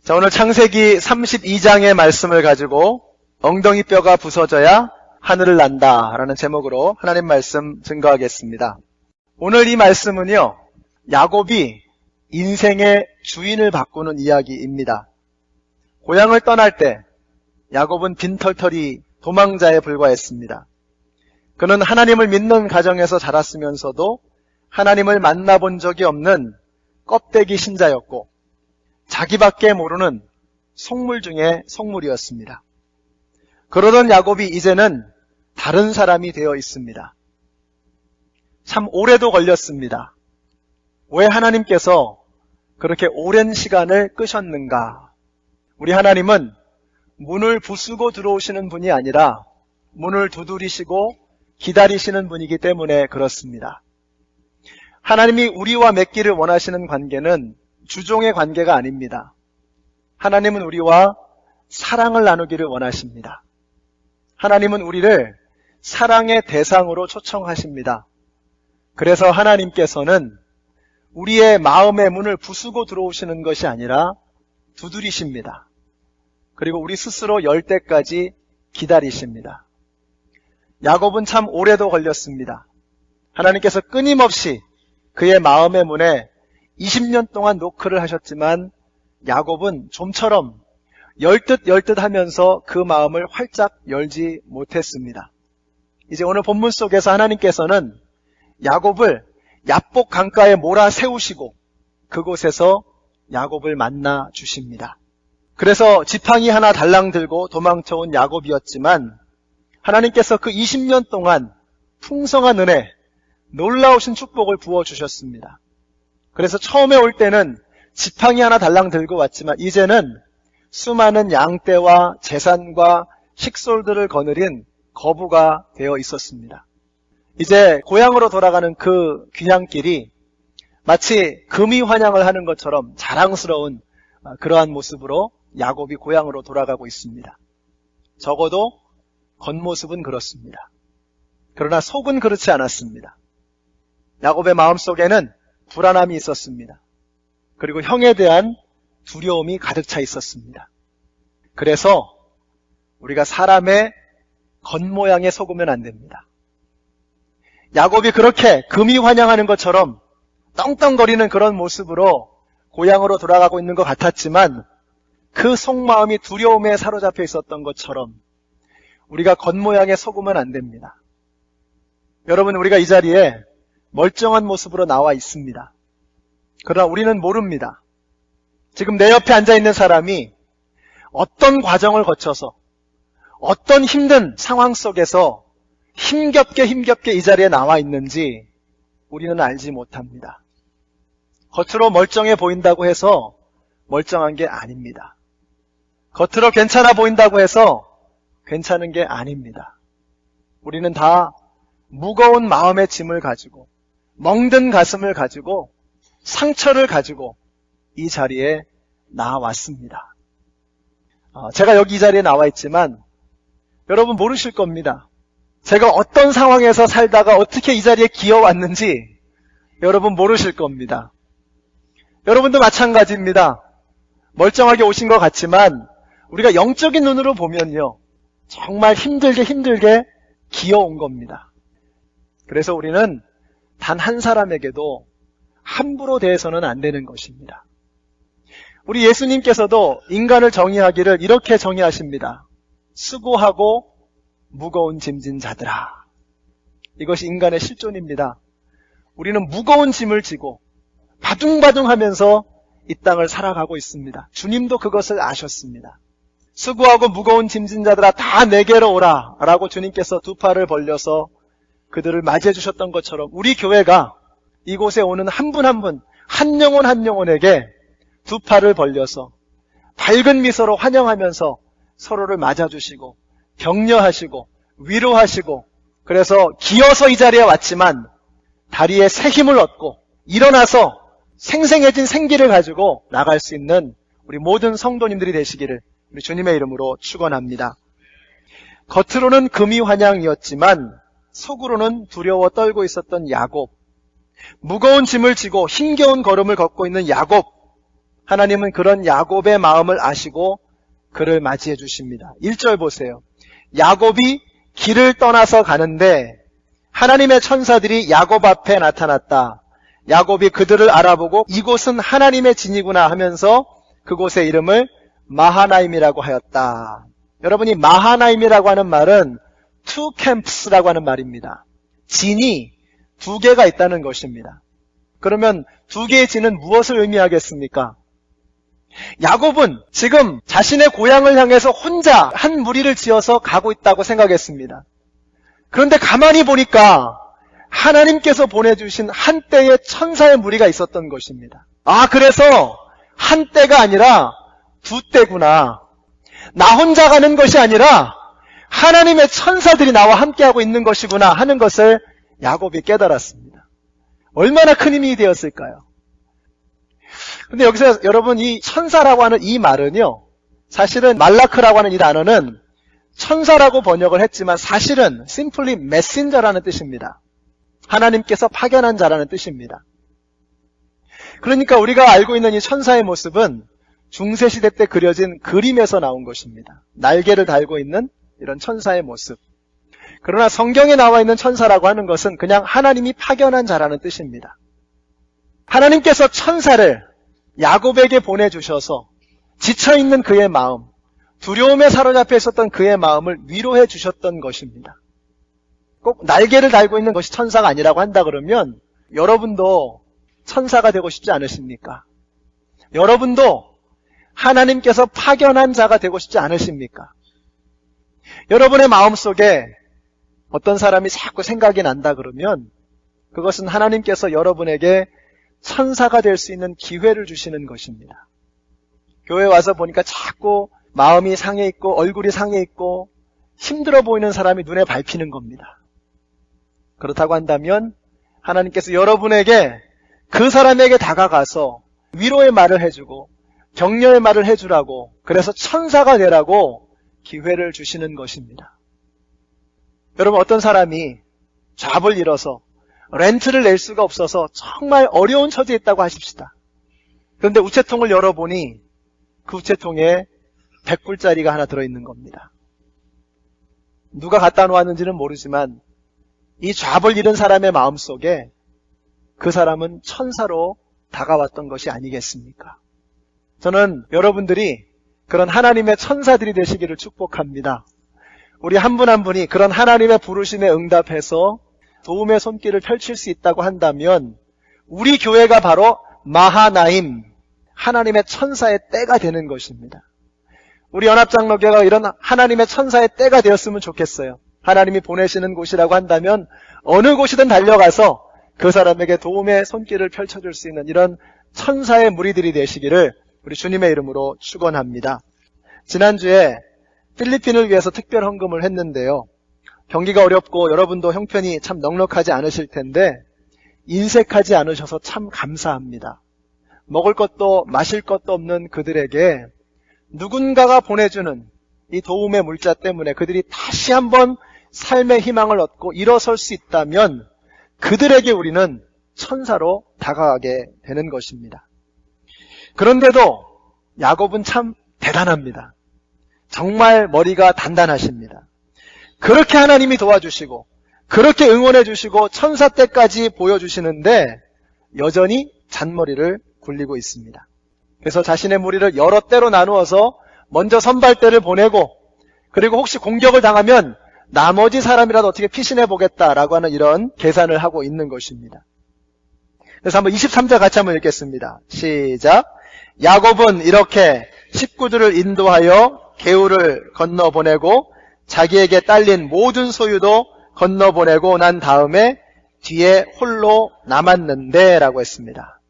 자, 오늘 창세기 32장의 말씀을 가지고 엉덩이뼈가 부서져야 하늘을 난다 라는 제목으로 하나님 말씀 증거하겠습니다. 오늘 이 말씀은요, 야곱이 인생의 주인을 바꾸는 이야기입니다. 고향을 떠날 때 야곱은 빈털터리 도망자에 불과했습니다. 그는 하나님을 믿는 가정에서 자랐으면서도 하나님을 만나본 적이 없는 껍데기 신자였고 자기밖에 모르는 속물 중에 속물이었습니다. 그러던 야곱이 이제는 다른 사람이 되어 있습니다. 참 오래도 걸렸습니다. 왜 하나님께서 그렇게 오랜 시간을 끄셨는가? 우리 하나님은 문을 부수고 들어오시는 분이 아니라 문을 두드리시고 기다리시는 분이기 때문에 그렇습니다. 하나님이 우리와 맺기를 원하시는 관계는 주종의 관계가 아닙니다. 하나님은 우리와 사랑을 나누기를 원하십니다. 하나님은 우리를 사랑의 대상으로 초청하십니다. 그래서 하나님께서는 우리의 마음의 문을 부수고 들어오시는 것이 아니라 두드리십니다. 그리고 우리 스스로 열 때까지 기다리십니다. 야곱은 참 오래도 걸렸습니다. 하나님께서 끊임없이 그의 마음의 문에 20년 동안 노크를 하셨지만 야곱은 좀처럼 열듯 하면서 그 마음을 활짝 열지 못했습니다. 이제 오늘 본문 속에서 하나님께서는 야곱을 야복 강가에 몰아세우시고 그곳에서 야곱을 만나 주십니다. 그래서 지팡이 하나 달랑 들고 도망쳐온 야곱이었지만 하나님께서 그 20년 동안 풍성한 은혜, 놀라우신 축복을 부어주셨습니다. 그래서 처음에 올 때는 지팡이 하나 달랑 들고 왔지만 이제는 수많은 양떼와 재산과 식솔들을 거느린 거부가 되어 있었습니다. 이제 고향으로 돌아가는 그 귀향길이 마치 금이 환영을 하는 것처럼 자랑스러운 그러한 모습으로 야곱이 고향으로 돌아가고 있습니다. 적어도 겉모습은 그렇습니다. 그러나 속은 그렇지 않았습니다. 야곱의 마음속에는 불안함이 있었습니다. 그리고 형에 대한 두려움이 가득 차 있었습니다. 그래서 우리가 사람의 겉모양에 속으면 안 됩니다. 야곱이 그렇게 금이 환영하는 것처럼 떵떵거리는 그런 모습으로 고향으로 돌아가고 있는 것 같았지만 그 속마음이 두려움에 사로잡혀 있었던 것처럼 우리가 겉모양에 속으면 안 됩니다. 여러분, 우리가 이 자리에 멀쩡한 모습으로 나와 있습니다. 그러나 우리는 모릅니다. 지금 내 옆에 앉아있는 사람이 어떤 과정을 거쳐서 어떤 힘든 상황 속에서 힘겹게 이 자리에 나와 있는지 우리는 알지 못합니다. 겉으로 멀쩡해 보인다고 해서 멀쩡한 게 아닙니다. 겉으로 괜찮아 보인다고 해서 괜찮은 게 아닙니다. 우리는 다 무거운 마음의 짐을 가지고 멍든 가슴을 가지고 상처를 가지고 이 자리에 나왔습니다. 제가 여기 이 자리에 나와 있지만 여러분 모르실 겁니다. 제가 어떤 상황에서 살다가 어떻게 이 자리에 기어왔는지 여러분 모르실 겁니다. 여러분도 마찬가지입니다. 멀쩡하게 오신 것 같지만 우리가 영적인 눈으로 보면요, 정말 힘들게 기어온 겁니다. 그래서 우리는 단 한 사람에게도 함부로 대해서는 안 되는 것입니다. 우리 예수님께서도 인간을 정의하기를 이렇게 정의하십니다. 수고하고 무거운 짐진 자들아. 이것이 인간의 실존입니다. 우리는 무거운 짐을 지고 바둥바둥하면서 이 땅을 살아가고 있습니다. 주님도 그것을 아셨습니다. 수고하고 무거운 짐진 자들아 다 내게로 오라 라고 주님께서 두 팔을 벌려서 그들을 맞이해 주셨던 것처럼 우리 교회가 이곳에 오는 한 분 한 분, 한 영혼에게 두 팔을 벌려서 밝은 미소로 환영하면서 서로를 맞아주시고 격려하시고 위로하시고, 그래서 기어서 이 자리에 왔지만 다리에 새 힘을 얻고 일어나서 생생해진 생기를 가지고 나갈 수 있는 우리 모든 성도님들이 되시기를 우리 주님의 이름으로 축원합니다. 겉으로는 금이 환영이었지만 속으로는 두려워 떨고 있었던 야곱, 무거운 짐을 지고 힘겨운 걸음을 걷고 있는 야곱, 하나님은 그런 야곱의 마음을 아시고 그를 맞이해 주십니다. 1절 보세요. 야곱이 길을 떠나서 가는데 하나님의 천사들이 야곱 앞에 나타났다. 야곱이 그들을 알아보고 이곳은 하나님의 진이구나 하면서 그곳의 이름을 마하나임이라고 하였다. 여러분이 마하나임이라고 하는 말은 two camps라고 하는 말입니다. 진이 두 개가 있다는 것입니다. 그러면 두 개의 진은 무엇을 의미하겠습니까? 야곱은 지금 자신의 고향을 향해서 혼자 한 무리를 지어서 가고 있다고 생각했습니다. 그런데 가만히 보니까 하나님께서 보내주신 한때의 천사의 무리가 있었던 것입니다. 그래서 한 때가 아니라 두 때구나. 나 혼자 가는 것이 아니라 하나님의 천사들이 나와 함께하고 있는 것이구나 하는 것을 야곱이 깨달았습니다. 얼마나 큰 힘이 되었을까요? 근데 여기서 여러분 이 천사라고 하는 이 말은요, 사실은 말라크라고 하는 이 단어는 천사라고 번역을 했지만 사실은 simply messenger라는 뜻입니다. 하나님께서 파견한 자라는 뜻입니다. 그러니까 우리가 알고 있는 이 천사의 모습은 중세시대 때 그려진 그림에서 나온 것입니다. 날개를 달고 있는 이런 천사의 모습. 그러나 성경에 나와 있는 천사라고 하는 것은 그냥 하나님이 파견한 자라는 뜻입니다. 하나님께서 천사를 야곱에게 보내주셔서 지쳐있는 그의 마음, 두려움에 사로잡혀 있었던 그의 마음을 위로해 주셨던 것입니다. 꼭 날개를 달고 있는 것이 천사가 아니라고 한다 그러면 여러분도 천사가 되고 싶지 않으십니까? 여러분도 하나님께서 파견한 자가 되고 싶지 않으십니까? 여러분의 마음속에 어떤 사람이 자꾸 생각이 난다 그러면 그것은 하나님께서 여러분에게 천사가 될 수 있는 기회를 주시는 것입니다. 교회 와서 보니까 자꾸 마음이 상해 있고 얼굴이 상해 있고 힘들어 보이는 사람이 눈에 밟히는 겁니다. 그렇다고 한다면 하나님께서 여러분에게 그 사람에게 다가가서 위로의 말을 해주고 격려의 말을 해주라고, 그래서 천사가 되라고 기회를 주시는 것입니다. 여러분, 어떤 사람이 잡을 잃어서 렌트를 낼 수가 없어서 정말 어려운 처지에 있다고 하십시다. 그런데 우체통을 열어보니 그 우체통에 100불짜리가 하나 들어있는 겁니다. 누가 갖다 놓았는지는 모르지만 이 잡을 잃은 사람의 마음속에 그 사람은 천사로 다가왔던 것이 아니겠습니까? 저는 여러분들이 그런 하나님의 천사들이 되시기를 축복합니다. 우리 한 분 한 분이 그런 하나님의 부르심에 응답해서 도움의 손길을 펼칠 수 있다고 한다면 우리 교회가 바로 마하나임, 하나님의 천사의 때가 되는 것입니다. 우리 연합장로교회가 이런 하나님의 천사의 때가 되었으면 좋겠어요. 하나님이 보내시는 곳이라고 한다면 어느 곳이든 달려가서 그 사람에게 도움의 손길을 펼쳐줄 수 있는 이런 천사의 무리들이 되시기를 우리 주님의 이름으로 축원합니다. 지난주에 필리핀을 위해서 특별 헌금을 했는데요. 경기가 어렵고 여러분도 형편이 참 넉넉하지 않으실 텐데 인색하지 않으셔서 참 감사합니다. 먹을 것도 마실 것도 없는 그들에게 누군가가 보내주는 이 도움의 물자 때문에 그들이 다시 한번 삶의 희망을 얻고 일어설 수 있다면 그들에게 우리는 천사로 다가가게 되는 것입니다. 그런데도 야곱은 참 대단합니다. 정말 머리가 단단하십니다. 그렇게 하나님이 도와주시고 그렇게 응원해 주시고 천사 때까지 보여주시는데 여전히 잔머리를 굴리고 있습니다. 그래서 자신의 무리를 여러 때로 나누어서 먼저 선발대를 보내고 그리고 혹시 공격을 당하면 나머지 사람이라도 어떻게 피신해 보겠다라고 하는 이런 계산을 하고 있는 것입니다. 그래서 한번 23절 같이 한번 읽겠습니다. 시작. 야곱은 이렇게 식구들을 인도하여 개울을 건너보내고 자기에게 딸린 모든 소유도 건너보내고 난 다음에 뒤에 홀로 남았는데 라고 했습니다.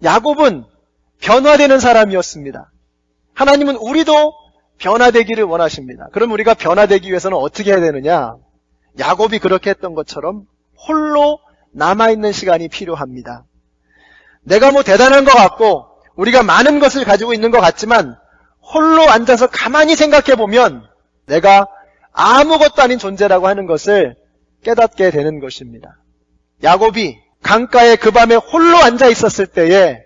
야곱은 변화되는 사람이었습니다. 하나님은 우리도 변화되기를 원하십니다. 그럼 우리가 변화되기 위해서는 어떻게 해야 되느냐? 야곱이 그렇게 했던 것처럼 홀로 남아있는 시간이 필요합니다. 내가 뭐 대단한 것 같고 우리가 많은 것을 가지고 있는 것 같지만 홀로 앉아서 가만히 생각해 보면 내가 아무것도 아닌 존재라고 하는 것을 깨닫게 되는 것입니다. 야곱이 강가에 그 밤에 홀로 앉아 있었을 때에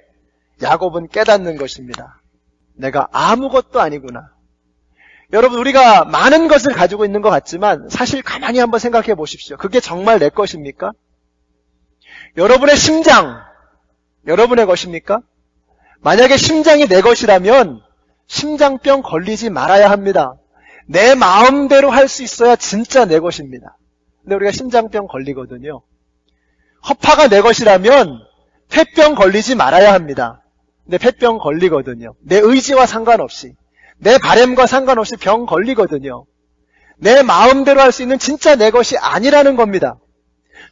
야곱은 깨닫는 것입니다. 내가 아무것도 아니구나. 여러분, 우리가 많은 것을 가지고 있는 것 같지만 사실 가만히 한번 생각해 보십시오. 그게 정말 내 것입니까? 여러분의 심장, 여러분의 것입니까? 만약에 심장이 내 것이라면 심장병 걸리지 말아야 합니다. 내 마음대로 할 수 있어야 진짜 내 것입니다. 근데 우리가 심장병 걸리거든요. 허파가 내 것이라면 폐병 걸리지 말아야 합니다. 근데 폐병 걸리거든요. 내 의지와 상관없이, 내 바램과 상관없이 병 걸리거든요. 내 마음대로 할 수 있는 진짜 내 것이 아니라는 겁니다.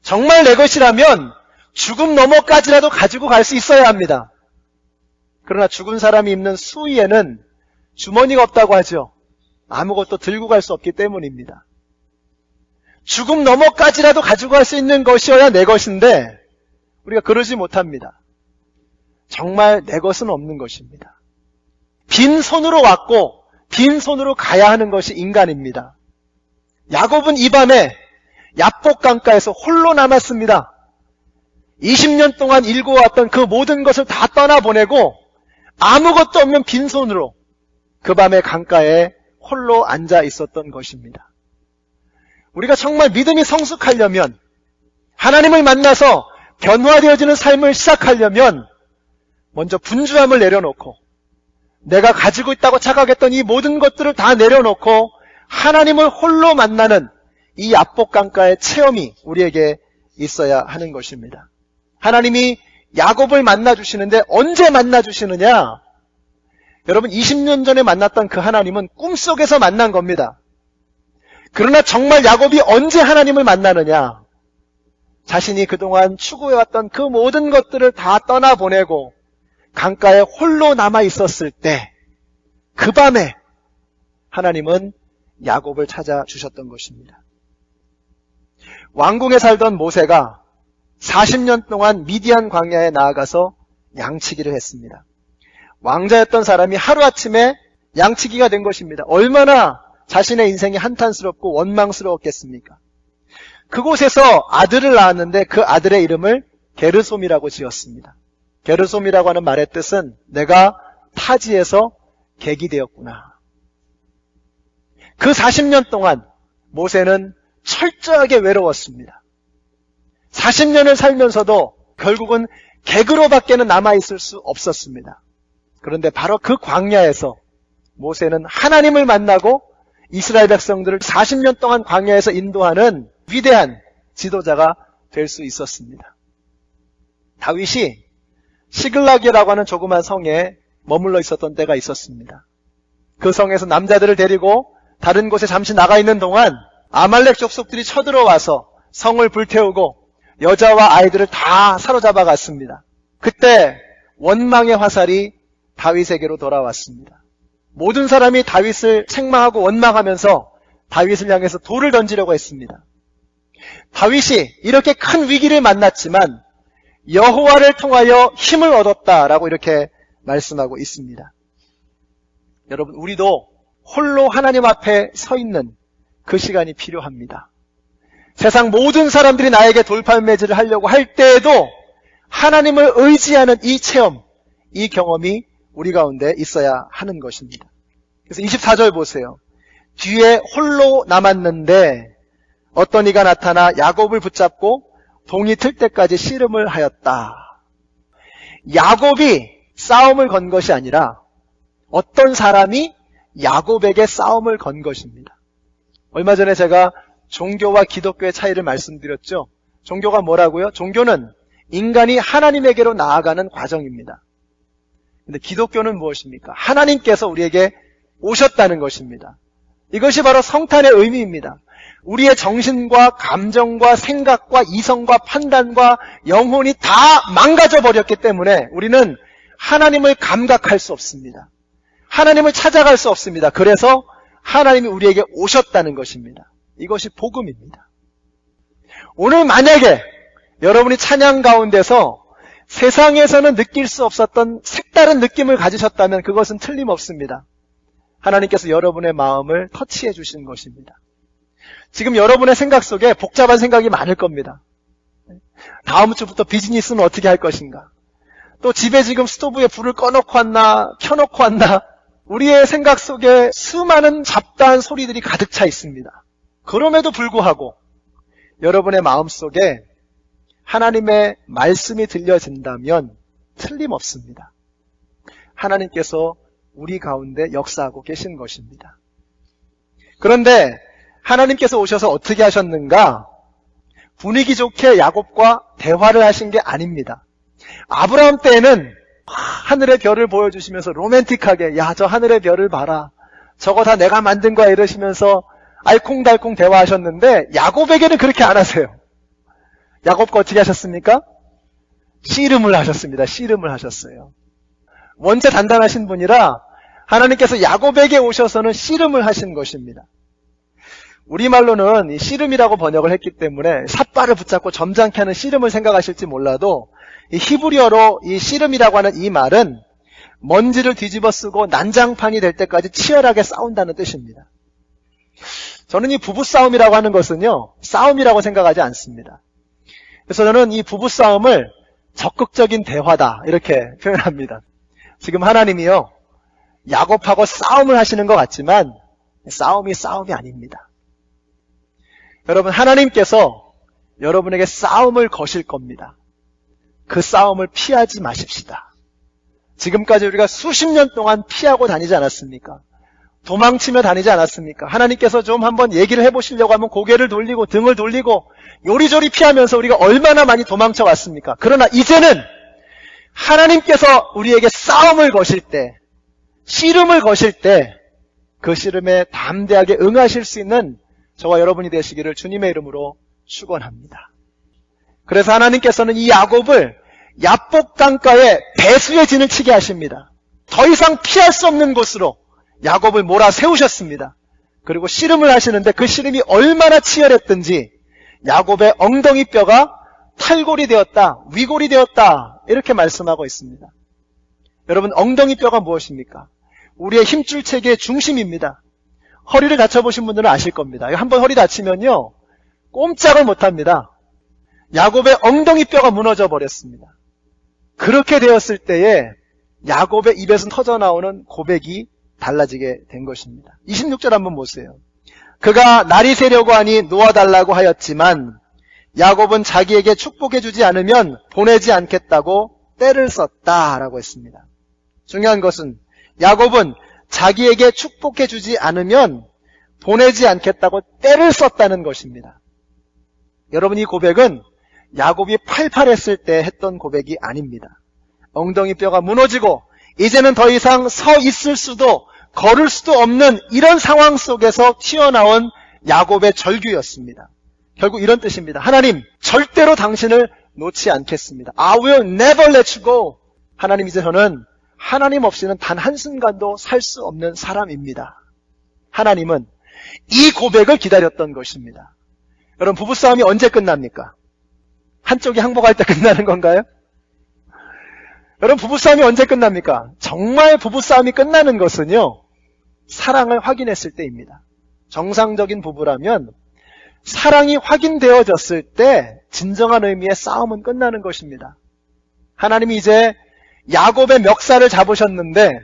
정말 내 것이라면 죽음 넘어까지라도 가지고 갈 수 있어야 합니다. 그러나 죽은 사람이 입는 수의에는 주머니가 없다고 하죠. 아무것도 들고 갈 수 없기 때문입니다. 죽음 넘어까지라도 가지고 갈 수 있는 것이어야 내 것인데 우리가 그러지 못합니다. 정말 내 것은 없는 것입니다. 빈손으로 왔고 빈손으로 가야 하는 것이 인간입니다. 야곱은 이 밤에 야복 강가에서 홀로 남았습니다. 20년 동안 일구어왔던 그 모든 것을 다 떠나보내고 아무것도 없는 빈손으로 그 밤에 강가에 홀로 앉아 있었던 것입니다. 우리가 정말 믿음이 성숙하려면, 하나님을 만나서 변화되어지는 삶을 시작하려면 먼저 분주함을 내려놓고 내가 가지고 있다고 착각했던 이 모든 것들을 다 내려놓고 하나님을 홀로 만나는 이 야복강가의 체험이 우리에게 있어야 하는 것입니다. 하나님이 야곱을 만나주시는데 언제 만나주시느냐? 여러분, 20년 전에 만났던 그 하나님은 꿈속에서 만난 겁니다. 그러나 정말 야곱이 언제 하나님을 만나느냐? 자신이 그동안 추구해왔던 그 모든 것들을 다 떠나보내고 강가에 홀로 남아 있었을 때, 그 밤에 하나님은 야곱을 찾아주셨던 것입니다. 왕궁에 살던 모세가 40년 동안 미디안 광야에 나아가서 양치기를 했습니다. 왕자였던 사람이 하루아침에 양치기가 된 것입니다. 얼마나 자신의 인생이 한탄스럽고 원망스러웠겠습니까? 그곳에서 아들을 낳았는데 그 아들의 이름을 게르솜이라고 지었습니다. 게르솜이라고 하는 말의 뜻은 내가 타지에서 객이 되었구나. 그 40년 동안 모세는 철저하게 외로웠습니다. 40년을 살면서도 결국은 객으로밖에는 남아있을 수 없었습니다. 그런데 바로 그 광야에서 모세는 하나님을 만나고 이스라엘 백성들을 40년 동안 광야에서 인도하는 위대한 지도자가 될 수 있었습니다. 다윗이 시글락이라고 하는 조그만 성에 머물러 있었던 때가 있었습니다. 그 성에서 남자들을 데리고 다른 곳에 잠시 나가 있는 동안 아말렉 족속들이 쳐들어와서 성을 불태우고 여자와 아이들을 다 사로잡아 갔습니다. 그때 원망의 화살이 다윗에게로 돌아왔습니다. 모든 사람이 다윗을 책망하고 원망하면서 다윗을 향해서 돌을 던지려고 했습니다. 다윗이 이렇게 큰 위기를 만났지만 여호와를 통하여 힘을 얻었다라고 이렇게 말씀하고 있습니다. 여러분, 우리도 홀로 하나님 앞에 서 있는 그 시간이 필요합니다. 세상 모든 사람들이 나에게 돌팔매질을 하려고 할 때에도 하나님을 의지하는 이 체험, 이 경험이 우리 가운데 있어야 하는 것입니다. 그래서 24절 보세요. 뒤에 홀로 남았는데 어떤 이가 나타나 야곱을 붙잡고 동이 틀 때까지 씨름을 하였다. 야곱이 싸움을 건 것이 아니라 어떤 사람이 야곱에게 싸움을 건 것입니다. 얼마 전에 제가 종교와 기독교의 차이를 말씀드렸죠. 종교가 뭐라고요? 종교는 인간이 하나님에게로 나아가는 과정입니다. 근데 기독교는 무엇입니까? 하나님께서 우리에게 오셨다는 것입니다. 이것이 바로 성탄의 의미입니다. 우리의 정신과 감정과 생각과 이성과 판단과 영혼이 다 망가져 버렸기 때문에 우리는 하나님을 감각할 수 없습니다. 하나님을 찾아갈 수 없습니다. 그래서 하나님이 우리에게 오셨다는 것입니다. 이것이 복음입니다. 오늘 만약에 여러분이 찬양 가운데서 세상에서는 느낄 수 없었던 색다른 느낌을 가지셨다면 그것은 틀림없습니다. 하나님께서 여러분의 마음을 터치해 주신 것입니다. 지금 여러분의 생각 속에 복잡한 생각이 많을 겁니다. 다음 주부터 비즈니스는 어떻게 할 것인가? 또 집에 지금 스토브에 불을 꺼놓고 왔나 켜놓고 왔나 우리의 생각 속에 수많은 잡다한 소리들이 가득 차 있습니다. 그럼에도 불구하고 여러분의 마음속에 하나님의 말씀이 들려진다면 틀림없습니다. 하나님께서 우리 가운데 역사하고 계신 것입니다. 그런데 하나님께서 오셔서 어떻게 하셨는가? 분위기 좋게 야곱과 대화를 하신 게 아닙니다. 아브라함 때에는 하늘의 별을 보여주시면서 로맨틱하게 야, 저 하늘의 별을 봐라. 저거 다 내가 만든 거야 이러시면서 알콩달콩 대화하셨는데 야곱에게는 그렇게 안 하세요. 야곱과 어떻게 하셨습니까? 씨름을 하셨습니다. 씨름을 하셨어요. 원체 단단하신 분이라 하나님께서 야곱에게 오셔서는 씨름을 하신 것입니다. 우리말로는 이 씨름이라고 번역을 했기 때문에 삿발을 붙잡고 점잖게 하는 씨름을 생각하실지 몰라도 이 히브리어로 이 씨름이라고 하는 이 말은 먼지를 뒤집어 쓰고 난장판이 될 때까지 치열하게 싸운다는 뜻입니다. 저는 이 부부싸움이라고 하는 것은요, 싸움이라고 생각하지 않습니다. 그래서 저는 이 부부싸움을 적극적인 대화다 이렇게 표현합니다. 지금 하나님이요, 야곱하고 싸움을 하시는 것 같지만 싸움이 아닙니다. 여러분, 하나님께서 여러분에게 싸움을 거실 겁니다. 그 싸움을 피하지 마십시다. 지금까지 우리가 수십 년 동안 피하고 다니지 않았습니까? 도망치며 다니지 않았습니까? 하나님께서 좀 한번 얘기를 해보시려고 하면 고개를 돌리고 등을 돌리고 요리조리 피하면서 우리가 얼마나 많이 도망쳐 왔습니까? 그러나 이제는 하나님께서 우리에게 싸움을 거실 때, 씨름을 거실 때 그 씨름에 담대하게 응하실 수 있는 저와 여러분이 되시기를 주님의 이름으로 축원합니다. 그래서 하나님께서는 이 야곱을 야복 강가에 배수의 진을 치게 하십니다. 더 이상 피할 수 없는 곳으로 야곱을 몰아세우셨습니다. 그리고 씨름을 하시는데 그 씨름이 얼마나 치열했든지 야곱의 엉덩이 뼈가 탈골이 되었다, 위골이 되었다 이렇게 말씀하고 있습니다. 여러분, 엉덩이 뼈가 무엇입니까? 우리의 힘줄 체계의 중심입니다. 허리를 다쳐보신 분들은 아실 겁니다. 한번 허리 다치면요, 꼼짝을 못합니다. 야곱의 엉덩이 뼈가 무너져 버렸습니다. 그렇게 되었을 때에 야곱의 입에서 터져나오는 고백이 달라지게 된 것입니다. 26절 한번 보세요. 그가 날이 새려고 하니 놓아달라고 하였지만 야곱은 자기에게 축복해주지 않으면 보내지 않겠다고 때를 썼다라고 했습니다. 중요한 것은 야곱은 자기에게 축복해주지 않으면 보내지 않겠다고 때를 썼다는 것입니다. 여러분, 이 고백은 야곱이 팔팔했을 때 했던 고백이 아닙니다. 엉덩이 뼈가 무너지고 이제는 더 이상 서 있을 수도 걸을 수도 없는 이런 상황 속에서 튀어나온 야곱의 절규였습니다. 결국 이런 뜻입니다. 하나님, 절대로 당신을 놓지 않겠습니다. I will never let you go. 하나님, 이제 저는 하나님 없이는 단 한순간도 살 수 없는 사람입니다. 하나님은 이 고백을 기다렸던 것입니다. 여러분, 부부싸움이 언제 끝납니까? 한쪽이 항복할 때 끝나는 건가요? 여러분, 부부싸움이 언제 끝납니까? 정말 부부싸움이 끝나는 것은요, 사랑을 확인했을 때입니다. 정상적인 부부라면 사랑이 확인되어졌을 때 진정한 의미의 싸움은 끝나는 것입니다. 하나님이 이제 야곱의 멱살을 잡으셨는데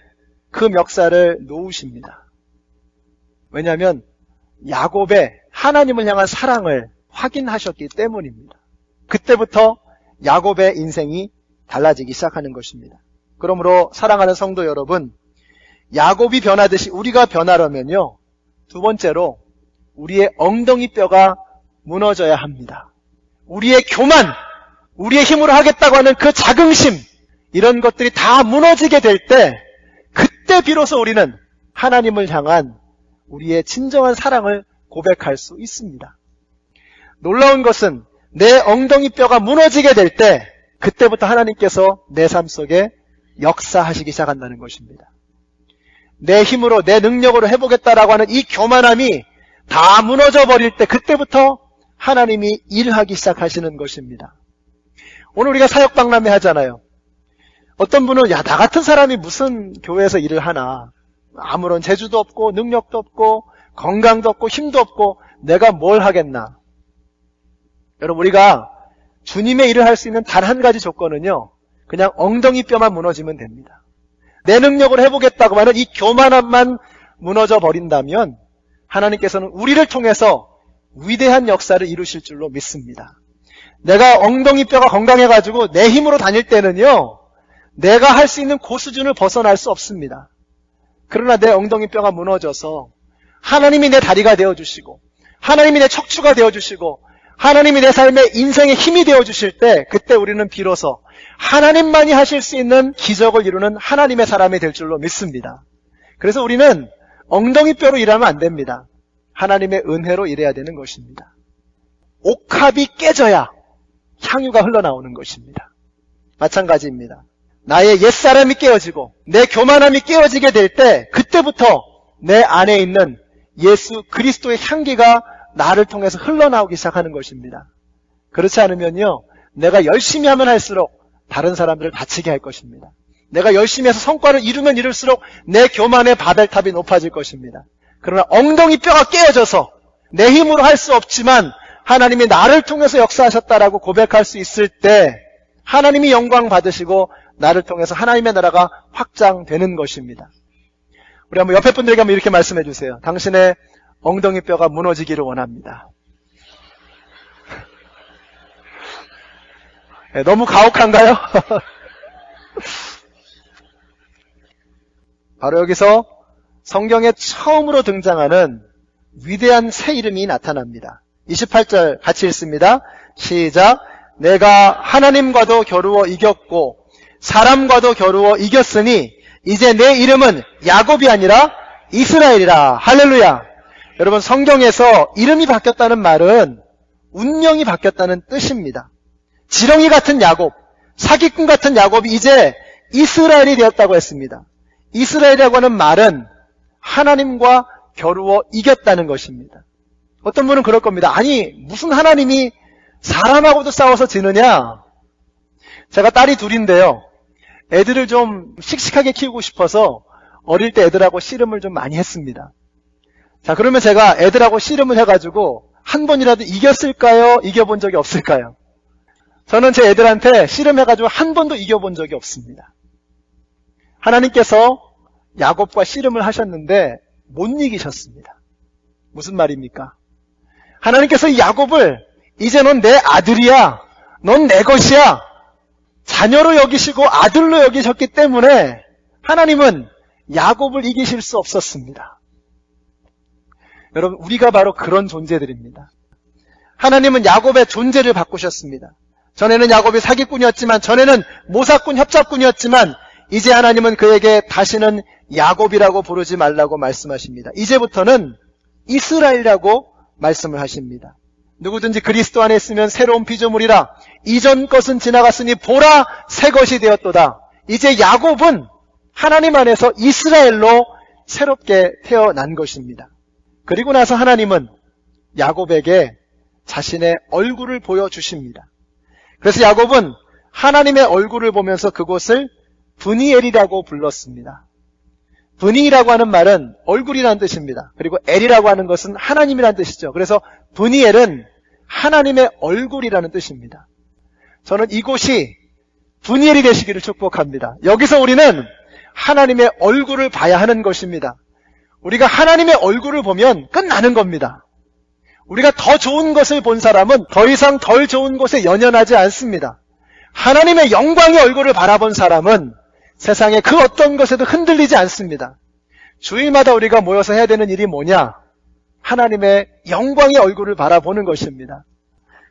그 멱살을 놓으십니다. 왜냐하면 야곱의 하나님을 향한 사랑을 확인하셨기 때문입니다. 그때부터 야곱의 인생이 달라지기 시작하는 것입니다. 그러므로 사랑하는 성도 여러분, 야곱이 변하듯이 우리가 변하려면요, 두 번째로 우리의 엉덩이 뼈가 무너져야 합니다. 우리의 교만, 우리의 힘으로 하겠다고 하는 그 자긍심, 이런 것들이 다 무너지게 될 때, 그때 비로소 우리는 하나님을 향한 우리의 진정한 사랑을 고백할 수 있습니다. 놀라운 것은 내 엉덩이 뼈가 무너지게 될 때, 그때부터 하나님께서 내 삶 속에 역사하시기 시작한다는 것입니다. 내 힘으로, 내 능력으로 해보겠다라고 하는 이 교만함이 다 무너져 버릴 때, 그때부터 하나님이 일하기 시작하시는 것입니다. 오늘 우리가 사역박람회 하잖아요. 어떤 분은 야, 나 같은 사람이 무슨 교회에서 일을 하나, 아무런 재주도 없고 능력도 없고 건강도 없고 힘도 없고 내가 뭘 하겠나. 여러분, 우리가 주님의 일을 할 수 있는 단 한 가지 조건은요, 그냥 엉덩이 뼈만 무너지면 됩니다. 내 능력을 해보겠다고 하는 이 교만함만 무너져 버린다면 하나님께서는 우리를 통해서 위대한 역사를 이루실 줄로 믿습니다. 내가 엉덩이 뼈가 건강해가지고 내 힘으로 다닐 때는요, 내가 할 수 있는 그 수준을 벗어날 수 없습니다. 그러나 내 엉덩이 뼈가 무너져서 하나님이 내 다리가 되어주시고 하나님이 내 척추가 되어주시고 하나님이 내 삶의 인생의 힘이 되어주실 때, 그때 우리는 비로소 하나님만이 하실 수 있는 기적을 이루는 하나님의 사람이 될 줄로 믿습니다. 그래서 우리는 엉덩이 뼈로 일하면 안 됩니다. 하나님의 은혜로 일해야 되는 것입니다. 옥합이 깨져야 향유가 흘러나오는 것입니다. 마찬가지입니다. 나의 옛사람이 깨어지고 내 교만함이 깨어지게 될 때, 그때부터 내 안에 있는 예수 그리스도의 향기가 나를 통해서 흘러나오기 시작하는 것입니다. 그렇지 않으면요, 내가 열심히 하면 할수록 다른 사람들을 다치게 할 것입니다. 내가 열심히 해서 성과를 이루면 이룰수록 내 교만의 바벨탑이 높아질 것입니다. 그러나 엉덩이 뼈가 깨어져서 내 힘으로 할 수 없지만 하나님이 나를 통해서 역사하셨다라고 고백할 수 있을 때 하나님이 영광 받으시고 나를 통해서 하나님의 나라가 확장되는 것입니다. 우리 한번 옆에 분들에게 한번 이렇게 말씀해 주세요. 당신의 엉덩이 뼈가 무너지기를 원합니다. 네, 너무 가혹한가요? 바로 여기서 성경에 처음으로 등장하는 위대한 새 이름이 나타납니다. 28절 같이 읽습니다. 시작. 내가 하나님과도 겨루어 이겼고 사람과도 겨루어 이겼으니 이제 내 이름은 야곱이 아니라 이스라엘이라. 할렐루야. 여러분, 성경에서 이름이 바뀌었다는 말은 운명이 바뀌었다는 뜻입니다. 지렁이 같은 야곱, 사기꾼 같은 야곱이 이제 이스라엘이 되었다고 했습니다. 이스라엘이라고 하는 말은 하나님과 겨루어 이겼다는 것입니다. 어떤 분은 그럴 겁니다. 아니, 무슨 하나님이 사람하고도 싸워서 지느냐? 제가 딸이 둘인데요. 애들을 좀 씩씩하게 키우고 싶어서 어릴 때 애들하고 씨름을 좀 많이 했습니다. 자, 그러면 제가 애들하고 씨름을 해가지고 한 번이라도 이겼을까요? 이겨본 적이 없을까요? 저는 제 애들한테 씨름해가지고 한 번도 이겨본 적이 없습니다. 하나님께서 야곱과 씨름을 하셨는데 못 이기셨습니다. 무슨 말입니까? 하나님께서 이 야곱을 이제 넌 내 아들이야, 넌 내 것이야, 자녀로 여기시고 아들로 여기셨기 때문에 하나님은 야곱을 이기실 수 없었습니다. 여러분, 우리가 바로 그런 존재들입니다. 하나님은 야곱의 존재를 바꾸셨습니다. 전에는 야곱이 사기꾼이었지만, 전에는 모사꾼, 협잡꾼이었지만 이제 하나님은 그에게 다시는 야곱이라고 부르지 말라고 말씀하십니다. 이제부터는 이스라엘이라고 말씀을 하십니다. 누구든지 그리스도 안에 있으면 새로운 피조물이라. 이전 것은 지나갔으니 보라, 새 것이 되었도다. 이제 야곱은 하나님 안에서 이스라엘로 새롭게 태어난 것입니다. 그리고 나서 하나님은 야곱에게 자신의 얼굴을 보여주십니다. 그래서 야곱은 하나님의 얼굴을 보면서 그곳을 브니엘이라고 불렀습니다. 브니라고 하는 말은 얼굴이라는 뜻입니다. 그리고 엘이라고 하는 것은 하나님이라는 뜻이죠. 그래서 브니엘은 하나님의 얼굴이라는 뜻입니다. 저는 이곳이 브니엘이 되시기를 축복합니다. 여기서 우리는 하나님의 얼굴을 봐야 하는 것입니다. 우리가 하나님의 얼굴을 보면 끝나는 겁니다. 우리가 더 좋은 것을 본 사람은 더 이상 덜 좋은 곳에 연연하지 않습니다. 하나님의 영광의 얼굴을 바라본 사람은 세상의 그 어떤 것에도 흔들리지 않습니다. 주일마다 우리가 모여서 해야 되는 일이 뭐냐? 하나님의 영광의 얼굴을 바라보는 것입니다.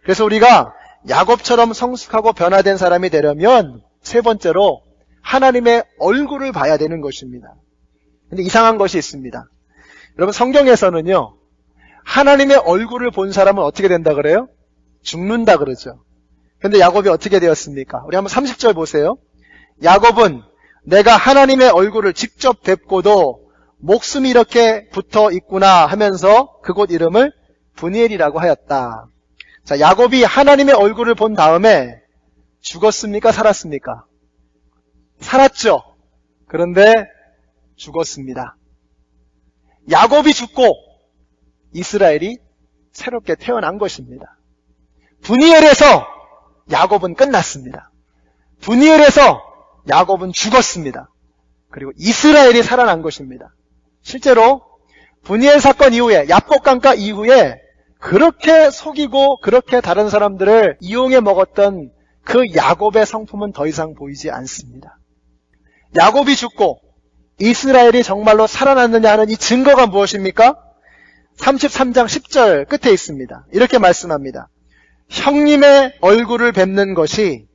그래서 우리가 야곱처럼 성숙하고 변화된 사람이 되려면 세 번째로 하나님의 얼굴을 봐야 되는 것입니다. 근데 이상한 것이 있습니다. 여러분, 성경에서는요, 하나님의 얼굴을 본 사람은 어떻게 된다 그래요? 죽는다 그러죠. 근데 야곱이 어떻게 되었습니까? 우리 한번 30절 보세요. 야곱은 내가 하나님의 얼굴을 직접 뵙고도 목숨이 이렇게 붙어 있구나 하면서 그곳 이름을 브니엘이라고 하였다. 자, 야곱이 하나님의 얼굴을 본 다음에 죽었습니까? 살았습니까? 살았죠. 그런데 죽었습니다. 야곱이 죽고 이스라엘이 새롭게 태어난 것입니다. 브니엘에서 야곱은 끝났습니다. 분이엘에서 야곱은 죽었습니다. 그리고 이스라엘이 살아난 것입니다. 실제로 분이엘 사건 이후에, 야복 강가 이후에 그렇게 속이고 그렇게 다른 사람들을 이용해 먹었던 그 야곱의 성품은 더 이상 보이지 않습니다. 야곱이 죽고 이스라엘이 정말로 살아났느냐 하는 이 증거가 무엇입니까? 33장 10절 끝에 있습니다. 이렇게 말씀합니다. 형님의 얼굴을 뵙는 것이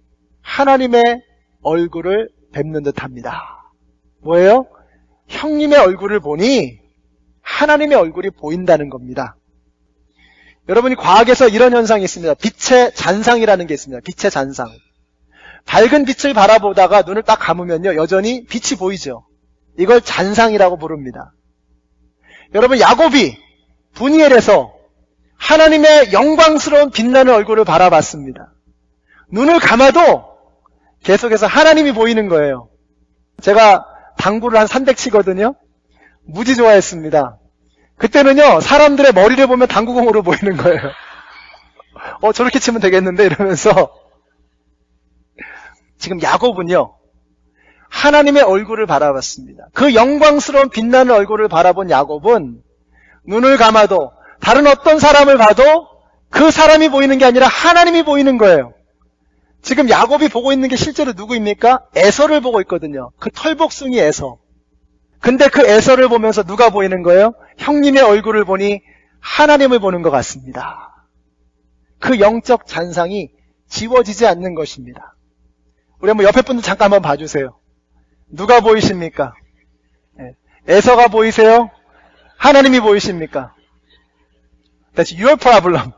하나님의 얼굴을 뵙는 듯합니다. 뭐예요? 형님의 얼굴을 보니 하나님의 얼굴이 보인다는 겁니다. 여러분이 과학에서 이런 현상이 있습니다. 빛의 잔상이라는 게 있습니다. 빛의 잔상. 밝은 빛을 바라보다가 눈을 딱 감으면요, 여전히 빛이 보이죠. 이걸 잔상이라고 부릅니다. 여러분, 야곱이 분이엘에서 하나님의 영광스러운 빛나는 얼굴을 바라봤습니다. 눈을 감아도 계속해서 하나님이 보이는 거예요. 제가 당구를 한 300 치거든요. 무지 좋아했습니다. 그때는요, 사람들의 머리를 보면 당구공으로 보이는 거예요. 저렇게 치면 되겠는데 이러면서. 지금 야곱은요, 하나님의 얼굴을 바라봤습니다. 그 영광스러운 빛나는 얼굴을 바라본 야곱은 눈을 감아도 다른 어떤 사람을 봐도 그 사람이 보이는 게 아니라 하나님이 보이는 거예요. 지금 야곱이 보고 있는 게 실제로 누구입니까? 에서를 보고 있거든요. 그 털복숭이 에서. 근데 그 에서를 보면서 누가 보이는 거예요? 형님의 얼굴을 보니 하나님을 보는 것 같습니다. 그 영적 잔상이 지워지지 않는 것입니다. 우리 한번 옆에 분들 잠깐 한번 봐주세요. 누가 보이십니까? 에서가 보이세요? 하나님이 보이십니까? That's your problem.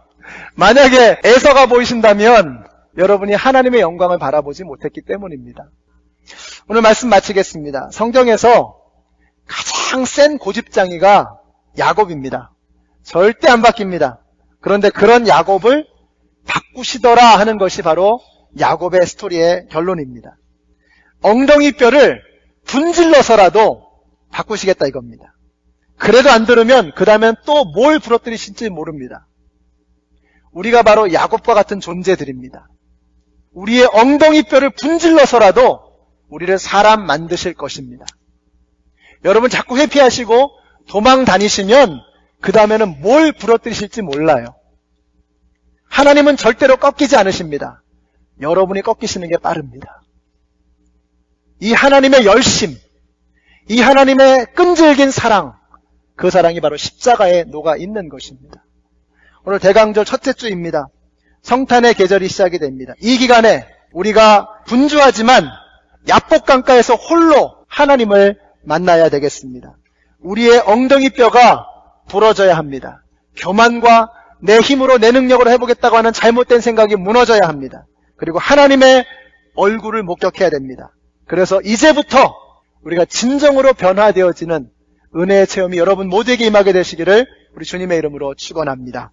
만약에 에서가 보이신다면 여러분이 하나님의 영광을 바라보지 못했기 때문입니다. 오늘 말씀 마치겠습니다. 성경에서 가장 센 고집장이가 야곱입니다. 절대 안 바뀝니다. 그런데 그런 야곱을 바꾸시더라 하는 것이 바로 야곱의 스토리의 결론입니다. 엉덩이뼈를 분질러서라도 바꾸시겠다 이겁니다. 그래도 안 들으면 그 다음엔 또 뭘 부러뜨리실지 모릅니다. 우리가 바로 야곱과 같은 존재들입니다. 우리의 엉덩이뼈를 분질러서라도 우리를 사람 만드실 것입니다. 여러분 자꾸 회피하시고 도망 다니시면 그 다음에는 뭘 부러뜨리실지 몰라요. 하나님은 절대로 꺾이지 않으십니다. 여러분이 꺾이시는 게 빠릅니다. 이 하나님의 열심, 이 하나님의 끈질긴 사랑, 그 사랑이 바로 십자가에 녹아 있는 것입니다. 오늘 대강절 첫째 주입니다. 성탄의 계절이 시작이 됩니다. 이 기간에 우리가 분주하지만 야복강가에서 홀로 하나님을 만나야 되겠습니다. 우리의 엉덩이뼈가 부러져야 합니다. 교만과 내 힘으로 내 능력으로 해보겠다고 하는 잘못된 생각이 무너져야 합니다. 그리고 하나님의 얼굴을 목격해야 됩니다. 그래서 이제부터 우리가 진정으로 변화되어지는 은혜의 체험이 여러분 모두에게 임하게 되시기를 우리 주님의 이름으로 축원합니다.